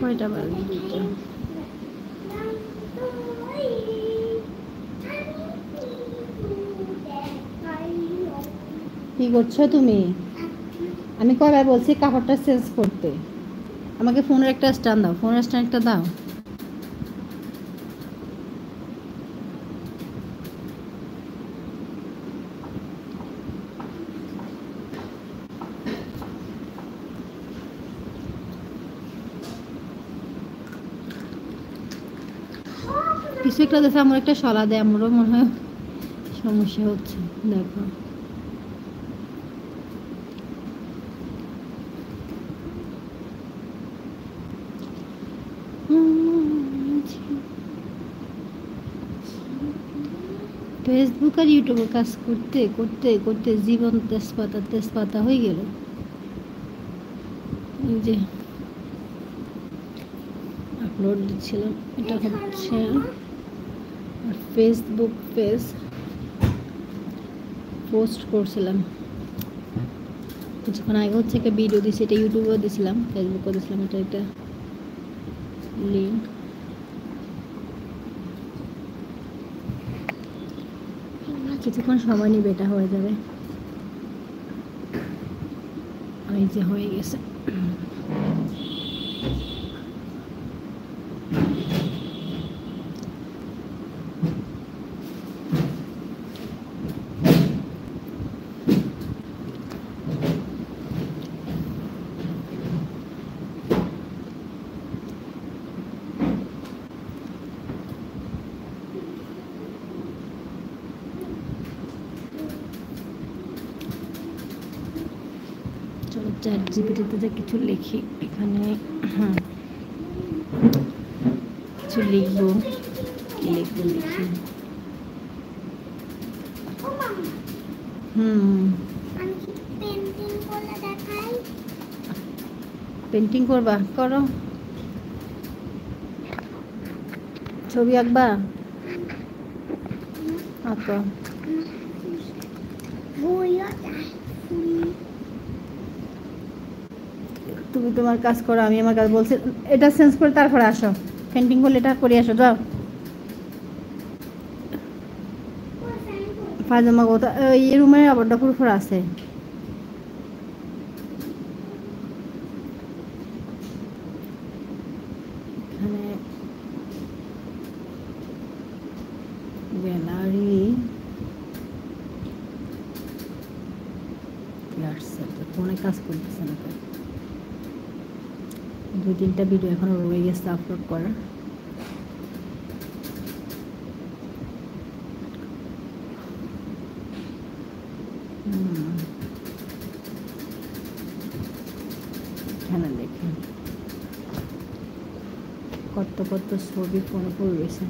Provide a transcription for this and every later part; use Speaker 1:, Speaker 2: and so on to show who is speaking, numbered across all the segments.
Speaker 1: কয়টা বাজে? দুইটা। কি করছো তুমি? আমি কয়বার বলছি কাপড়টা চেঞ্জ করতে? আমাকে ফোনের একটা স্ট্যান্ড দাও, ফোনের স্ট্যান্ড একটা দাও। কিছু একটা দেখে আমার একটা সলা দেয়, আমারও মনে হয় সমস্যা হচ্ছে। দেখো ফেসবুক আর ইউটিউবে কাজ করতে করতে করতে জীবন তেজপাতা তেজপাতা হয়ে গেল। এই যে আপলোড দিচ্ছিলাম, এটা হচ্ছে ফেসবুক পেজ পোস্ট করছিলাম কিছুক্ষণ আগে, হচ্ছে একটা ভিডিও দিয়েছি, এটা ইউটিউবেও দিয়েছিলাম, ফেসবুকেও দিয়েছিলাম। এটা একটা লিঙ্ক। কিছুক্ষণ সময় নিবে, এটা হয়ে যাবে। এই যে হয়ে গেছে। চলো চ্যাট জিপিটিতে যে কিছু লিখি এখানে। কিছু লিখবো, কি লিখবো লিখি। পেন্টিং করবা? করো। ছবি আঁকবা? আঁকো। তুমি তোমার কাজ করো, আমি আমার কাজ বলছি। এটা চেঞ্জ করে তারপরে আসো, পেন্টিং করলে এটা করে আসো। যাও পায়জামা কোথা? এই রুমে আবারটা পুরো আছে। এখানে গ্যালারি, ফোনে কাজ করতেছে না। 2-3টা ভিডিও এখনো রয়ে গেছে আপলোড করার। এখানে দেখেন কত কত ছবি ফোনে পড়ে গেছে।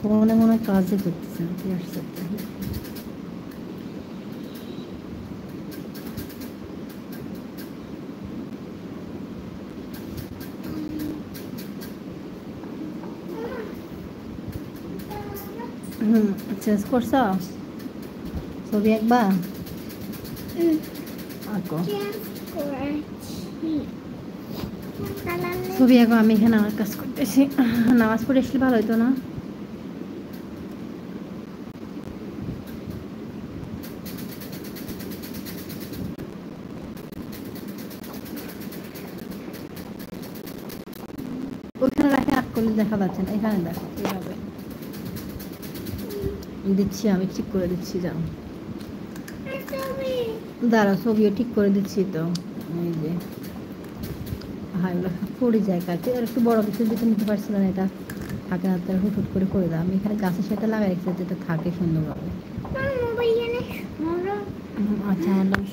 Speaker 1: ফোনে মনে হয় কাজই করতেছে না, কি আসছে? চেঞ্জ করছ? ছবি একবার আঁকো, ছবি আঁকো। আমি এখানে আমার কাজ করতেছি। নামাজ পড়ে আসলে ভালো হতো না? ওইখানে রাখে আঁক করলে দেখা যাচ্ছে না, এখানে দেখো এইভাবে দিচ্ছি, আমি ঠিক করে দিচ্ছি। যাও দাঁড়াও, ছবিও ঠিক করে দিচ্ছি তো। এই যে হাই পড়ে যায় কাছে, আর একটু বড় কিছু দিতে নিতে পারছিলাম, এটা থাকে হাতে হুট করে করে দাও। আমি এখানে গাছের সাথে লাগাই রেখেছি, যেটা থাকে সুন্দরভাবে। আচ্ছা, আমার নাম